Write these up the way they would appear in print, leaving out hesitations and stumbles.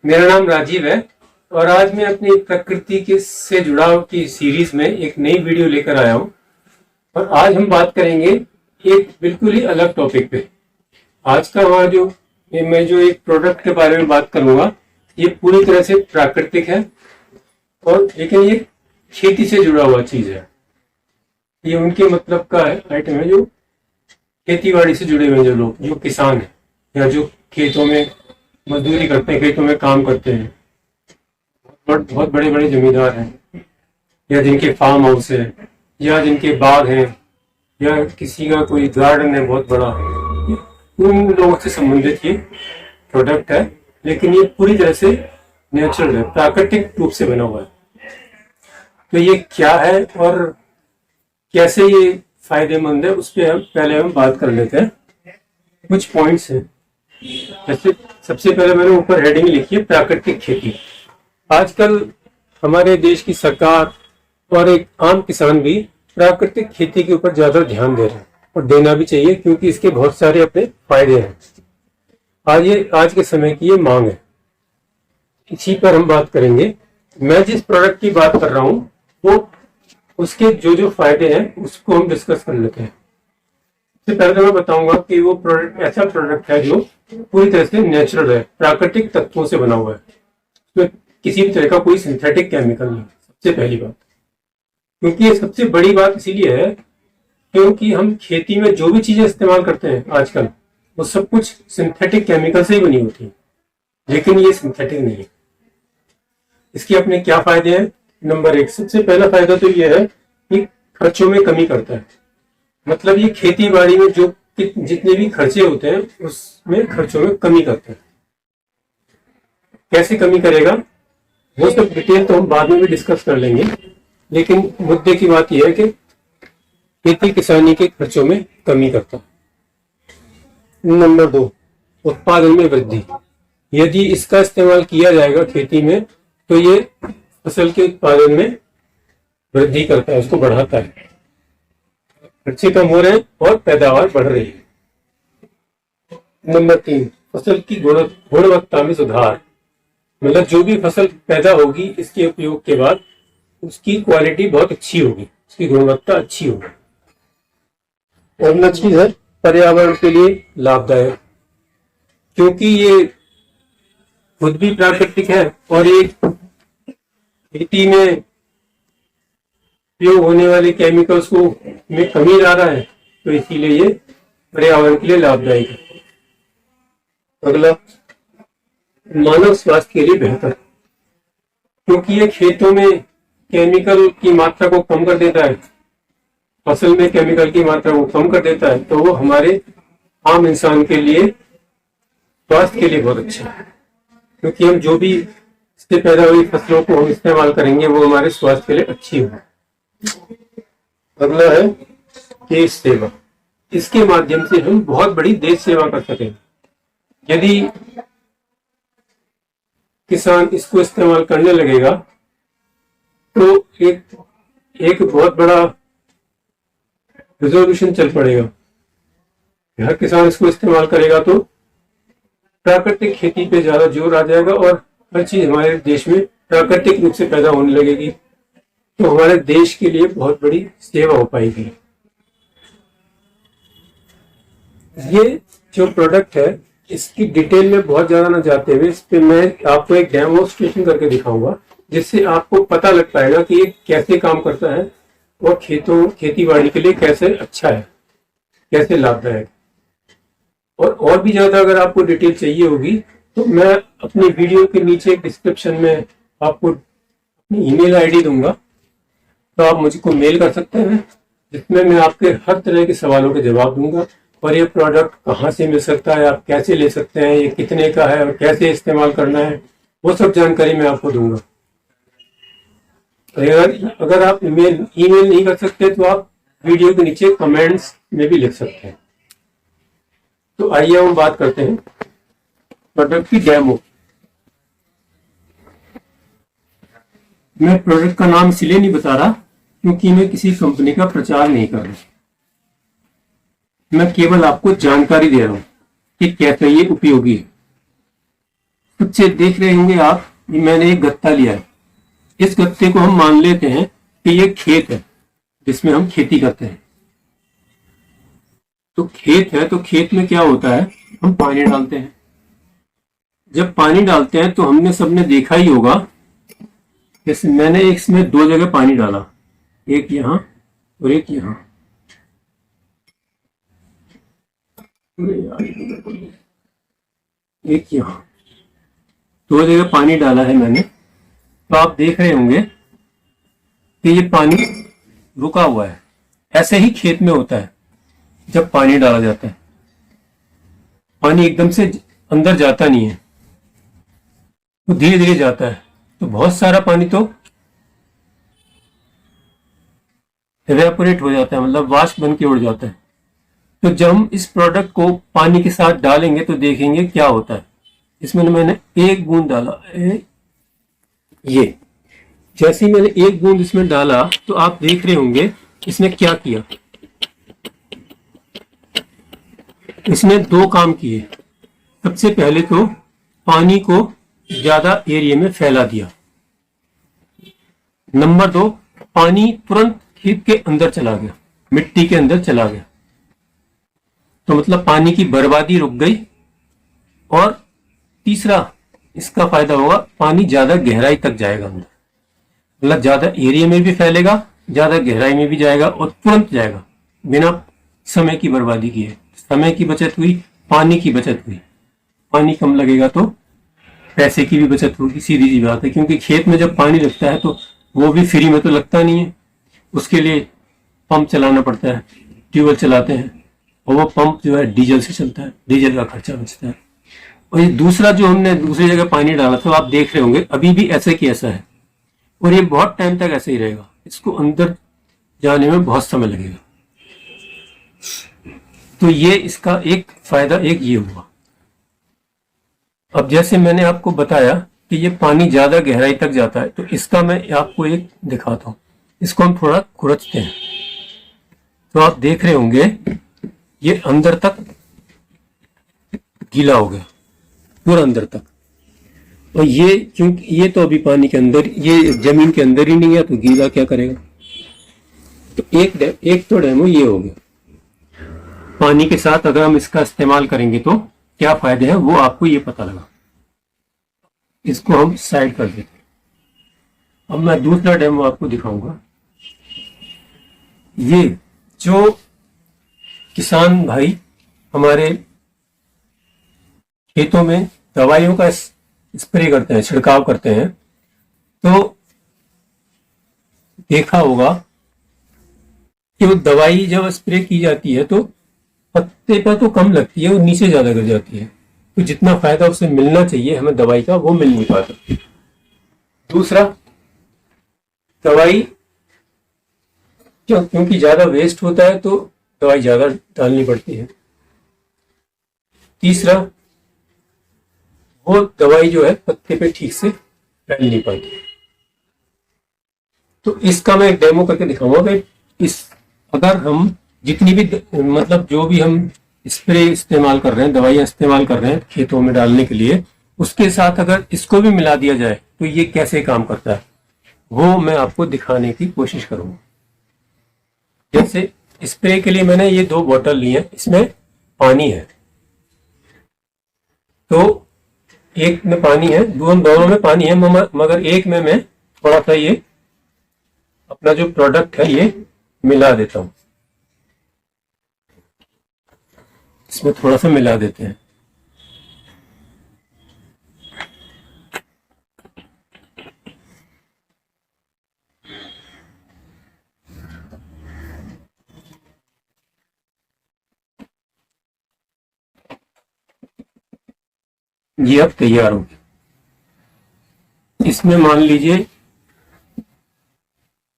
मेरा नाम राजीव है और आज मैं अपनी प्रकृति के से जुड़ाव की सीरीज में एक नई वीडियो लेकर आया हूं। और आज हम बात करेंगे एक बिल्कुल ही अलग टॉपिक पे। आज का मैं जो एक प्रोडक्ट के बारे में बात करूंगा, ये पूरी तरह से प्राकृतिक है और लेकिन ये खेती से जुड़ा हुआ चीज है। ये उनके मतलब का आइटम है जो खेती बाड़ी से जुड़े हुए जो लोग, जो किसान है या जो खेतों में मजदूरी करते हैं, खेतों में काम करते हैं, बहुत बड़े बड़े जमींदार हैं या जिनके फार्म हाउस है या जिनके बाग हैं या किसी का कोई गार्डन है बहुत बड़ा, उन लोगों से संबंधित ये प्रोडक्ट है। लेकिन ये पूरी तरह से नेचुरल है, प्राकृतिक रूप से बना हुआ है। तो ये क्या है और कैसे ये फायदेमंद है, उस पर पहले हम बात कर लेते हैं। कुछ पॉइंट्स हैं। जैसे सबसे पहले मैंने ऊपर हेडिंग लिखी है प्राकृतिक खेती। आजकल हमारे देश की सरकार और एक आम किसान भी प्राकृतिक खेती के ऊपर ज्यादा ध्यान दे रहे हैं और देना भी चाहिए, क्योंकि इसके बहुत सारे अपने फायदे हैं। आज के समय की ये मांग है। इसी पर हम बात करेंगे। मैं जिस प्रोडक्ट की बात कर रहा हूं वो उसके जो फायदे हैं उसको हम डिस्कस कर लेते हैं। सबसे पहले मैं बताऊंगा कि वो प्रोडक्ट ऐसा प्रोडक्ट है जो पूरी तरह से नेचुरल है, प्राकृतिक तत्वों से बना हुआ है। तो किसी भी तरह का कोई सिंथेटिक केमिकल नहीं। सबसे पहली बात, क्योंकि ये सबसे बड़ी बात इसीलिए है क्योंकि हम खेती में जो भी चीजें इस्तेमाल करते हैं आजकल, वो सब कुछ सिंथेटिक केमिकल से ही बनी होती है, लेकिन ये सिंथेटिक नहीं है। इसके अपने क्या फायदे हैं? नंबर एक, सबसे पहला फायदा तो ये है कि खर्चों में कमी करता है। मतलब ये खेती बाड़ी में जो जितने भी खर्चे होते हैं उसमें खर्चों में कमी करता है। कैसे कमी करेगा वो सब डिटेल तो हम बाद में भी डिस्कस कर लेंगे, लेकिन मुद्दे की बात यह है कि खेती किसानी के खर्चों में कमी करता है। नंबर दो, उत्पादन में वृद्धि। यदि इसका इस्तेमाल किया जाएगा खेती में तो ये फसल के उत्पादन में वृद्धि करता है, उसको बढ़ाता है। खर्चे कम हो रहे हैं और पैदावार बढ़ रही है। नंबर तीन, फसल की गुणवत्ता में सुधार। मतलब जो भी फसल पैदा होगी इसके उपयोग के बाद उसकी क्वालिटी बहुत अच्छी होगी, उसकी गुणवत्ता अच्छी होगी। और न चीज है पर्यावरण के लिए लाभदायक, क्योंकि ये खुद भी प्राकृतिक है और ये खेती में उपयोग होने वाले केमिकल्स को में कमी ला रहा है, तो इसीलिए ये पर्यावरण के लिए लाभदायक है। अगला, मानव स्वास्थ्य के लिए बेहतर, क्योंकि ये खेतों में केमिकल की मात्रा को कम कर देता है, फसल में केमिकल की मात्रा को कम कर देता है, तो वो हमारे आम इंसान के लिए स्वास्थ्य के लिए बहुत अच्छा है। क्योंकि हम जो भी इससे पैदा हुई फसलों को हम इस्तेमाल करेंगे वो हमारे स्वास्थ्य के लिए अच्छी होगी। अगला है देश सेवा। इसके माध्यम से हम बहुत बड़ी देश सेवा कर सकेंगे। यदि किसान इसको इस्तेमाल करने लगेगा तो एक बहुत बड़ा रिजोल्यूशन चल पड़ेगा। हर किसान इसको इस्तेमाल करेगा तो प्राकृतिक खेती पे ज्यादा जोर आ जाएगा और हर चीज हमारे देश में प्राकृतिक रूप से पैदा होने लगेगी, तो हमारे देश के लिए बहुत बड़ी सेवा हो पाएगी। ये जो प्रोडक्ट है इसकी डिटेल में बहुत ज्यादा ना जाते हुए इस पे मैं आपको एक डेमोन्स्ट्रेशन करके दिखाऊंगा, जिससे आपको पता लग पाएगा कि ये कैसे काम करता है और खेती बाड़ी के लिए कैसे अच्छा है, कैसे लाभदायक। और भी ज्यादा अगर आपको डिटेल चाहिए होगी तो मैं अपनी वीडियो के नीचे डिस्क्रिप्शन में आपको अपनी ईमेल आईडी दूंगा, तो आप मुझको मेल कर सकते हैं, जिसमें मैं आपके हर तरह के सवालों के जवाब दूंगा। और ये प्रोडक्ट कहाँ से मिल सकता है, आप कैसे ले सकते हैं, ये कितने का है और कैसे इस्तेमाल करना है, वो सब जानकारी मैं आपको दूंगा। अगर आप ईमेल नहीं कर सकते तो आप वीडियो के नीचे कमेंट्स में भी लिख सकते हैं। तो आइए हम बात करते हैं प्रोडक्ट की डेमो। मैं प्रोडक्ट का नाम इसलिए नहीं बता रहा क्योंकि मैं किसी कंपनी का प्रचार नहीं कर रहा, मैं केवल आपको जानकारी दे रहा हूं कि कैसे ये उपयोगी है। बच्चे देख रहे होंगे आप, ये मैंने एक गत्ता लिया है। इस गत्ते को हम मान लेते हैं कि ये खेत है जिसमें हम खेती करते हैं। तो खेत है, तो खेत में क्या होता है, हम पानी डालते हैं। जब पानी डालते हैं तो हमने सबने देखा ही होगा, जैसे मैंने इसमें 2 जगह पानी डाला, एक यहां और एक यहां। एक यहां 2 जगह पानी डाला है मैंने। तो आप देख रहे होंगे कि ये पानी रुका हुआ है। ऐसे ही खेत में होता है, जब पानी डाला जाता है पानी एकदम से अंदर जाता नहीं है, तो धीरे धीरे जाता है। तो बहुत सारा पानी तो इवेपोरेट हो जाता है, मतलब वाष्प बन के उड़ जाता है। तो जब हम इस प्रोडक्ट को पानी के साथ डालेंगे तो देखेंगे क्या होता है। इसमें मैंने 1 बूंद डाला, ये जैसे ही मैंने 1 बूंद इसमें डाला तो आप देख रहे होंगे इसने क्या किया। इसने 2 काम किए। सबसे पहले तो पानी को ज्यादा एरिया में फैला दिया। नंबर 2, पानी तुरंत खेत के अंदर चला गया, मिट्टी के अंदर चला गया। तो मतलब पानी की बर्बादी रुक गई। और तीसरा इसका फायदा होगा, पानी ज्यादा गहराई तक जाएगा अंदर, मतलब ज्यादा एरिया में भी फैलेगा, ज्यादा गहराई में भी जाएगा और तुरंत जाएगा, बिना समय की बर्बादी किए। समय की बचत हुई, पानी की बचत हुई। पानी कम लगेगा तो पैसे की भी बचत होगी, सीधी सी बात है। क्योंकि खेत में जब पानी लगता है तो वो भी फ्री में तो लगता नहीं है, उसके लिए पंप चलाना पड़ता है, ट्यूबवेल चलाते हैं, और वो पंप जो है डीजल से चलता है, डीजल का खर्चा बचता है। और ये दूसरा जो हमने दूसरी जगह पानी डाला था, आप देख रहे होंगे अभी भी ऐसे की ऐसा है, और ये बहुत टाइम तक ऐसे ही रहेगा। इसको अंदर जाने में बहुत समय लगेगा। तो ये इसका एक फायदा एक ये हुआ। अब जैसे मैंने आपको बताया कि ये पानी ज्यादा गहराई तक जाता है, तो इसका मैं आपको एक दिखाता हूं। इसको हम थोड़ा खुरचते हैं, तो आप देख रहे होंगे ये अंदर तक गीला हो गया, पूरा अंदर तक। और ये क्योंकि ये तो अभी पानी के अंदर, ये जमीन के अंदर ही नहीं है, तो गीला क्या करेगा। तो एक तो डेमो ये हो गया। पानी के साथ अगर हम इसका इस्तेमाल करेंगे तो क्या फायदे हैं वो आपको ये पता लगा। इसको हम साइड कर देते हैं। अब मैं दूसरा डेमो आपको दिखाऊंगा। ये जो किसान भाई हमारे खेतों में दवाइयों का स्प्रे करते हैं, छिड़काव करते हैं, तो देखा होगा कि वो दवाई जब स्प्रे की जाती है तो पत्ते पर तो कम लगती है, वो नीचे ज्यादा गिर जाती है। तो जितना फायदा उससे मिलना चाहिए हमें दवाई का, वो मिल नहीं पाता। दूसरा, दवाई क्योंकि ज्यादा वेस्ट होता है तो दवाई ज्यादा डालनी पड़ती है। तीसरा, वो दवाई जो है पत्ते पे ठीक से फैल नहीं पाती। तो इसका मैं एक डेमो करके दिखाऊंगा कि अगर हम जितनी भी मतलब जो भी हम स्प्रे इस्तेमाल कर रहे हैं, दवाइयां इस्तेमाल कर रहे हैं खेतों में डालने के लिए, उसके साथ अगर इसको भी मिला दिया जाए तो ये कैसे काम करता है वो मैं आपको दिखाने की कोशिश करूंगा। जैसे स्प्रे के लिए मैंने ये 2 बोतल ली है, इसमें पानी है, तो एक में पानी है, दोनों में पानी है, मगर एक में मैं थोड़ा सा ये अपना जो प्रोडक्ट है ये मिला देता हूं। इसमें थोड़ा सा मिला देते हैं। ये अब तैयार हो गया। इसमें मान लीजिए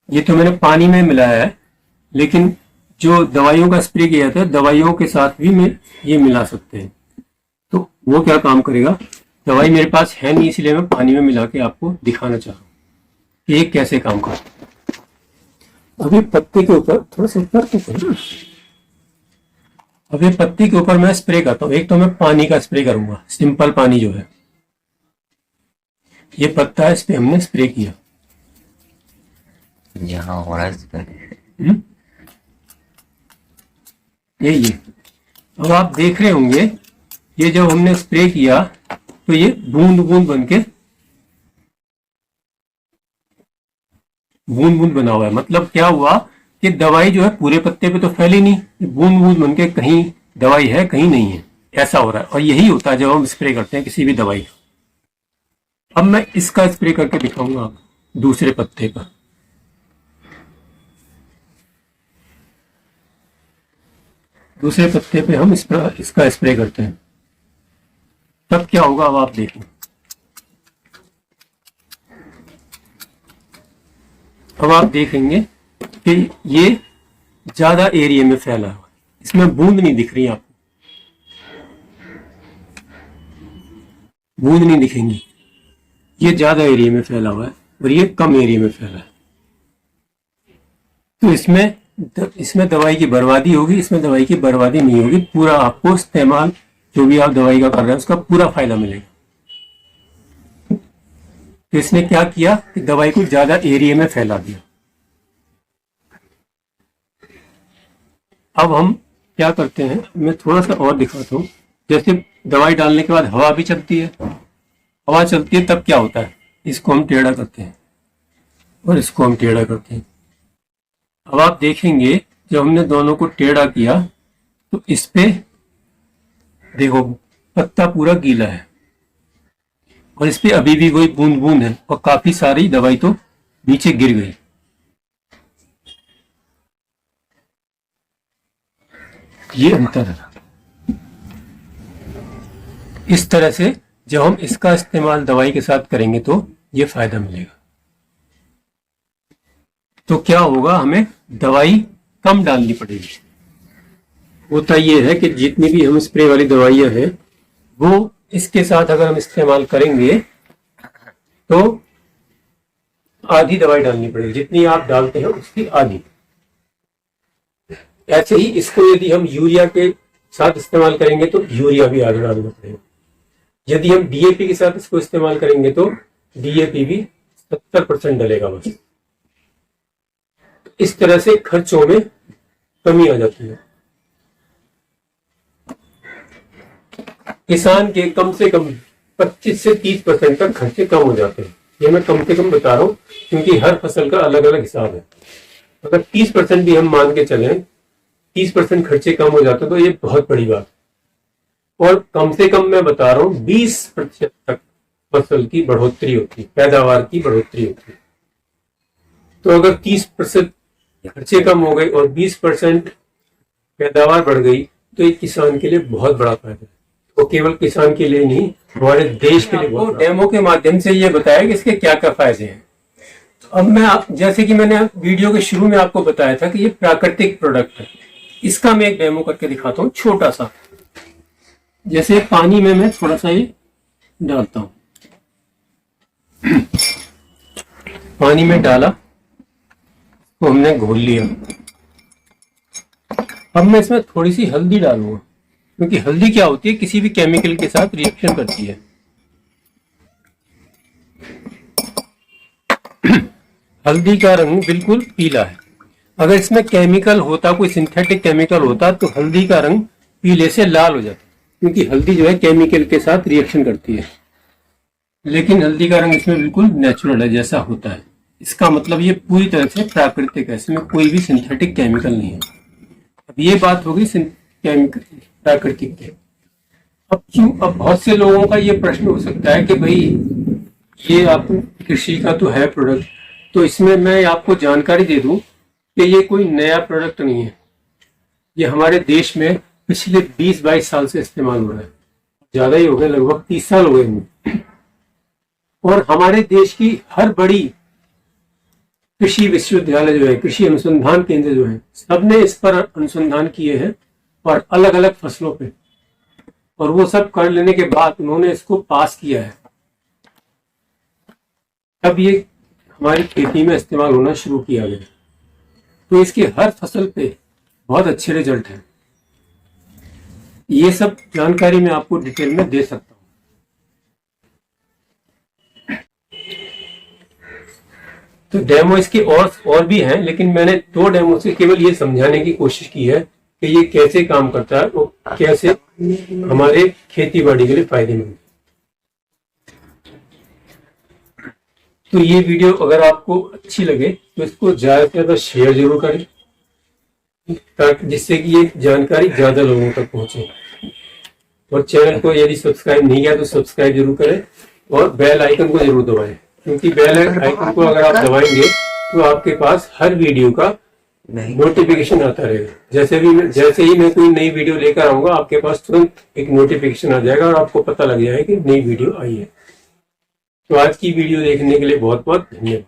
ये तो मैंने पानी में मिलाया है, लेकिन जो दवाइयों का स्प्रे किया था दवाइयों के साथ भी मैं ये मिला सकते हैं। तो वो क्या काम करेगा, दवाई मेरे पास है नहीं इसलिए मैं पानी में मिला के आपको दिखाना चाह रहा हूँ ये कैसे काम करता है। अभी पत्ते के ऊपर थोड़ा सा ऊपर तो करो। अभी पत्ती के ऊपर मैं स्प्रे करता हूँ। एक तो मैं पानी का स्प्रे करूंगा, सिंपल पानी जो है, ये पत्ता है, इस पे हमने स्प्रे किया। यहाँ हो रहा है इसका। ये अब आप देख रहे होंगे, ये जब हमने स्प्रे किया तो ये बूंद बूंद बना हुआ है। मतलब क्या हुआ कि दवाई जो है पूरे पत्ते पे तो फैली नहीं, बूंद बूंद बन के कहीं दवाई है कहीं नहीं है, ऐसा हो रहा है। और यही होता है जब हम स्प्रे करते हैं किसी भी दवाई का। अब मैं इसका स्प्रे करके दिखाऊंगा आपको, दूसरे पत्ते का। दूसरे पत्ते पे हम इसका स्प्रे करते हैं, तब क्या होगा अब आप देखें। अब आप देखेंगे कि ये ज्यादा एरिया में फैला हुआ है, इसमें बूंद नहीं दिख रही आपको, बूंद नहीं दिखेंगी। ये ज्यादा एरिया में फैला हुआ है और ये कम एरिया में फैला है। तो इसमें दवाई की बर्बादी होगी, इसमें दवाई की बर्बादी नहीं होगी। पूरा आपको इस्तेमाल जो भी आप दवाई का कर रहे हैं उसका पूरा फायदा मिलेगा। तो इसने क्या किया कि दवाई को ज्यादा एरिया में फैला दिया। अब हम क्या करते हैं, मैं थोड़ा सा और दिखाता हूं। जैसे दवाई डालने के बाद हवा भी चलती है, हवा चलती है तब क्या होता है, इसको हम टेढ़ा करते हैं और इसको हम टेढ़ा करते हैं। अब आप देखेंगे जब हमने दोनों को टेढ़ा किया तो इस पे देखो पत्ता पूरा गीला है और इस पे अभी भी कोई बूंद बूंद है और काफी सारी दवाई तो नीचे गिर गई। ये अंतर है। इस तरह से जब हम इसका इस्तेमाल दवाई के साथ करेंगे तो ये फायदा मिलेगा। तो क्या होगा, हमें दवाई कम डालनी पड़ेगी। होता ये है कि जितनी भी हम स्प्रे वाली दवाइयां हैं वो इसके साथ अगर हम इस्तेमाल करेंगे तो आधी दवाई डालनी पड़ेगी, जितनी आप डालते हैं उसकी आधी। ऐसे ही इसको यदि हम यूरिया के साथ इस्तेमाल करेंगे तो यूरिया भी आधा डालना पड़ेगा। यदि हम डीएपी के साथ इसको इस्तेमाल करेंगे तो डीएपी भी 70% डलेगा बस। इस तरह से खर्चों में कमी आ जाती है। किसान के कम से कम 25 से 30% तक खर्चे कम हो जाते हैं। ये मैं कम से कम बता रहा हूं क्योंकि हर फसल का अलग अलग हिसाब है। अगर 30% भी हम मान के चलें, 30% खर्चे कम हो जाते हैं तो ये बहुत बड़ी बात। और कम से कम मैं बता रहा हूं 20% तक फसल की बढ़ोतरी होती है, पैदावार की बढ़ोतरी होती है। तो अगर 30% खर्चे कम हो गए और 20% पैदावार बढ़ गई तो ये किसान के लिए बहुत बड़ा फायदा है। तो केवल किसान के लिए नहीं, हमारे देश के लिए। बहुत डेमो के माध्यम से ये बताया कि इसके क्या क्या फायदे हैं। तो अब मैं जैसे कि मैंने वीडियो के शुरू में आपको बताया था कि ये प्राकृतिक प्रोडक्ट है, इसका मैं एक डेमो करके दिखाता हूँ छोटा सा। जैसे पानी में मैं थोड़ा सा ये डालता हूँ, पानी में डाला तो हमने घोल लिया। अब मैं इसमें थोड़ी सी हल्दी डालूंगा क्योंकि हल्दी क्या होती है, किसी भी केमिकल के साथ रिएक्शन करती है। हल्दी का रंग बिल्कुल पीला है। अगर इसमें केमिकल होता, कोई सिंथेटिक केमिकल होता तो हल्दी का रंग पीले से लाल हो जाता, क्योंकि हल्दी जो है केमिकल के साथ रिएक्शन करती है। लेकिन हल्दी का रंग इसमें बिल्कुल नेचुरल है जैसा होता है। इसका मतलब ये पूरी तरह से प्राकृतिक है, इसमें कोई भी सिंथेटिक केमिकल नहीं है। अब ये बात होगी प्राकृतिक की। अब क्यों, अब बहुत से लोगों का ये प्रश्न हो सकता है कि भाई ये आप कृषि का तो है प्रोडक्ट, तो इसमें मैं आपको जानकारी दे दूं कि ये कोई नया प्रोडक्ट नहीं है। ये हमारे देश में पिछले 20-22 साल से इस्तेमाल हो रहा है, ज्यादा ही हो गए, लगभग 30 साल हो गए। और हमारे देश की हर बड़ी कृषि विश्वविद्यालय जो है, कृषि अनुसंधान केंद्र जो है, सबने इस पर अनुसंधान किए हैं और अलग अलग फसलों पे, और वो सब कर लेने के बाद उन्होंने इसको पास किया है। अब ये हमारी खेती में इस्तेमाल होना शुरू किया गया, तो इसकी हर फसल पे बहुत अच्छे रिजल्ट हैं। ये सब जानकारी मैं आपको डिटेल में दे सकता हूँ। तो डेमो इसके और भी हैं, लेकिन मैंने 2 डेमो से केवल ये समझाने की कोशिश की है कि ये कैसे काम करता है और कैसे हमारे खेती बाड़ी के लिए फायदेमंद है। तो ये वीडियो अगर आपको अच्छी लगे तो इसको ज्यादा से ज्यादा शेयर जरूर करें, ताकि जिससे कि ये जानकारी ज्यादा लोगों तक पहुंचे। और चैनल को यदि सब्सक्राइब नहीं किया तो सब्सक्राइब जरूर करें और बेल आइकन को जरूर दबाएं, क्योंकि बेल आइकन को अगर आप दबाएंगे तो आपके पास हर वीडियो का नोटिफिकेशन आता रहेगा। जैसे ही मैं कोई नई वीडियो लेकर आऊंगा, आपके पास तुरंत एक नोटिफिकेशन आ जाएगा और आपको पता लग जाएगा कि नई वीडियो आई है। तो आज की वीडियो देखने के लिए बहुत बहुत धन्यवाद।